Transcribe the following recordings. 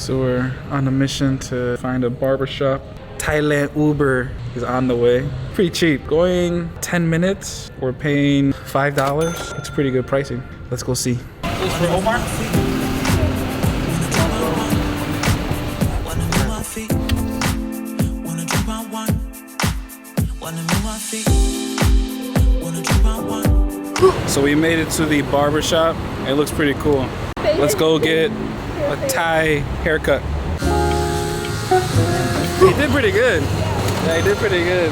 So we're on a mission to find a barbershop. Thailand Uber is on the way. Pretty cheap. Going 10 minutes. We're paying $5. It's pretty good pricing. Let's go see. This for Omar? So we made it to the barbershop. It looks pretty cool. Let's go get a Thai haircut. He did pretty good. Yeah, he did pretty good.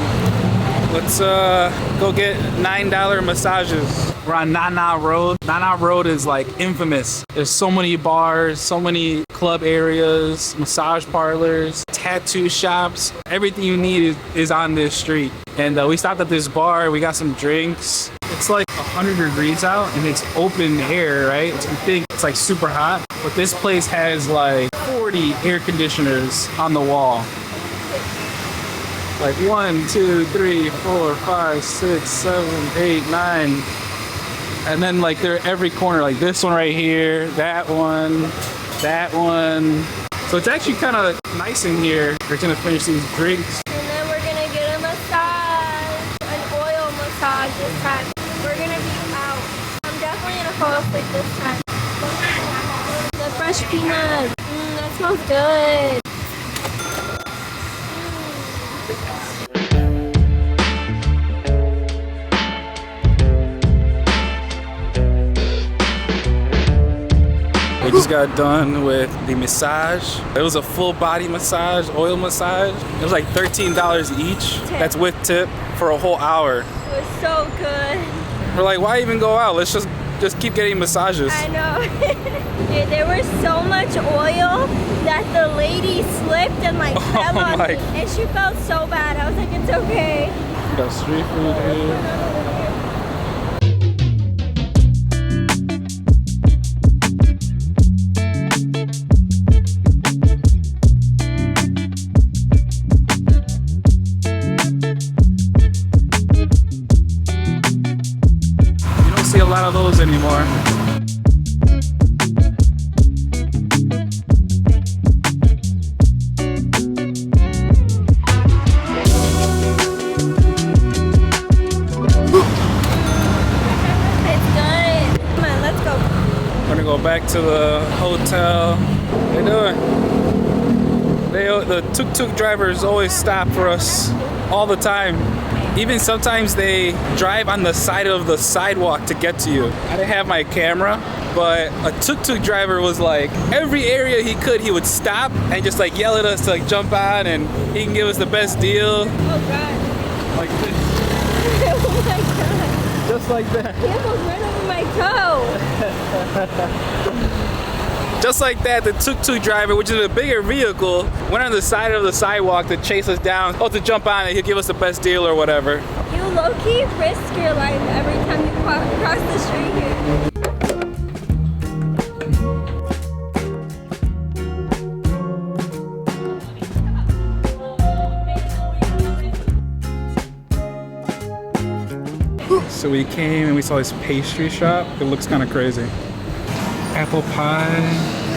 Let's go get $9 massages. We're on Nana Road. Nana Road is like infamous. There's so many bars, so many club areas, massage parlors, tattoo shops. Everything you need is on this street. And we stopped at this bar. We got some drinks. It's like 100 degrees out and it's open air, right? So you think it's like super hot, but this place has like 40 air conditioners on the wall. Like 1, 2, 3, 4, 5, 6, 7, 8, 9. And then like they're every corner, like this one right here, that one, that one. So it's actually kind of nice in here. We're gonna finish these drinks. And then we're gonna get a massage, an oil massage this time. We're gonna be out. I'm definitely gonna fall asleep this time. The fresh peanuts, that smells good. We just got done with the massage. It was a full body massage, oil massage. It was like $13 each. That's with tip for a whole hour. It was so good. We're like, why even go out? Let's just keep getting massages. I know. Dude, there was so much oil that the lady slipped and like fell on me. And she felt so bad. I was like, it's okay. We got street food here. See a lot of those anymore. It's good. Come on, let's go. We're gonna go back to the hotel. How you doing? The tuk-tuk drivers always stop for us all the time. Even sometimes they drive on the side of the sidewalk to get to you. I didn't have my camera, but a tuk-tuk driver was like, every area he could, he would stop and just like yell at us to like jump on and he can give us the best deal. Oh God. Like this. Oh my God. Just like that. He almost ran over my toe. Just like that, the tuk-tuk driver, which is a bigger vehicle, went on the side of the sidewalk to chase us down, to jump on and he'll give us the best deal or whatever. You low-key risk your life every time you cross the street here. So we came and we saw this pastry shop. It looks kind of crazy. Apple pie.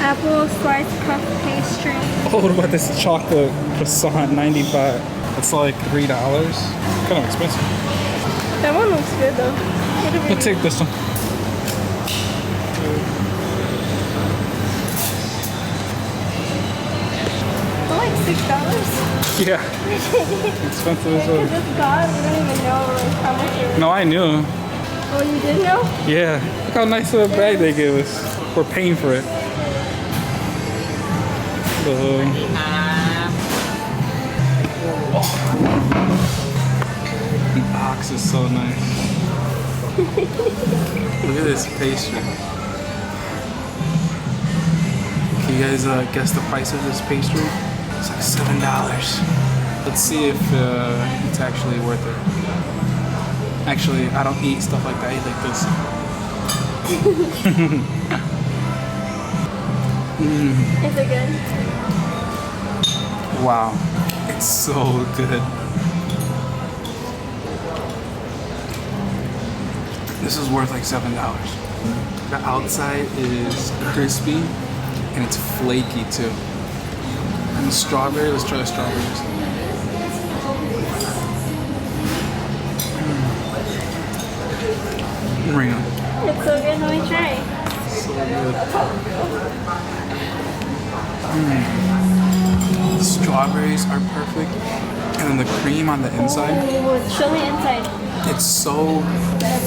Apple slice puff pastry. Oh, what about this chocolate croissant, 95? It's like $3. Kind of expensive. That one looks good though. Let's take this one. For like $6? Yeah. Expensive as well. This God, we don't even know like how much it was. No, I knew. Oh, you did know? Yeah. Look how nice of a bag they gave us. We're paying for it. The box is so nice. Look at this pastry. Can you guys guess the price of this pastry? It's like $7. Let's see if it's actually worth it. Actually, I don't eat stuff like that. I eat like this. Is it good? Wow, it's so good. This is worth like $7. The outside is crispy and it's flaky too. And the strawberry, let's try the strawberries. Marina. It's so good, let me try. So good. The strawberries are perfect. And then the cream on the inside. Ooh, show me inside. It's so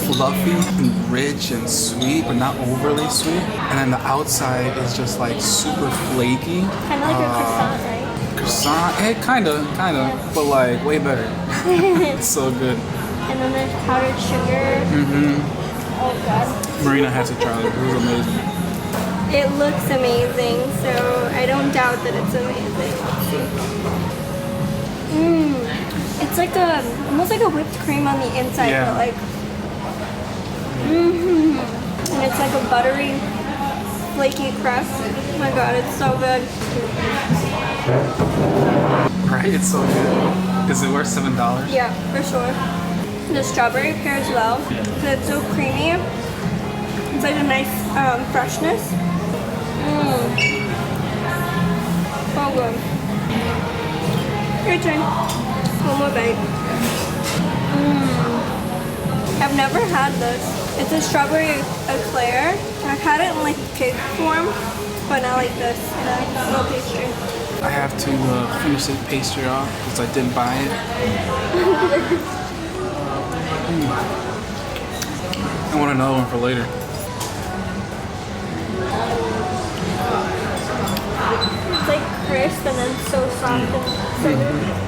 fluffy and rich and sweet, but not overly sweet. And then the outside is just like super flaky. Kind of like a croissant, right? Croissant, kind of, but like way better. It's so good. And then there's powdered sugar. Oh god. Marina has to try it. It was amazing. It looks amazing, so I don't doubt that it's amazing. Let's see. It's like almost like a whipped cream on the inside, Yeah. but like, and it's like a buttery, flaky crust. Oh my god, it's so good. Right? It's so good. Is it worth $7? Yeah, for sure. The strawberry pairs well because it's so creamy. It's like a nice freshness. So good. Your turn. One more bite. I've never had this. It's a strawberry eclair. I've had it in like cake form, but not like this. No pastry. I have to finish the pastry off because I didn't buy it. I want another one for later. It's like crisp and then so soft and so good.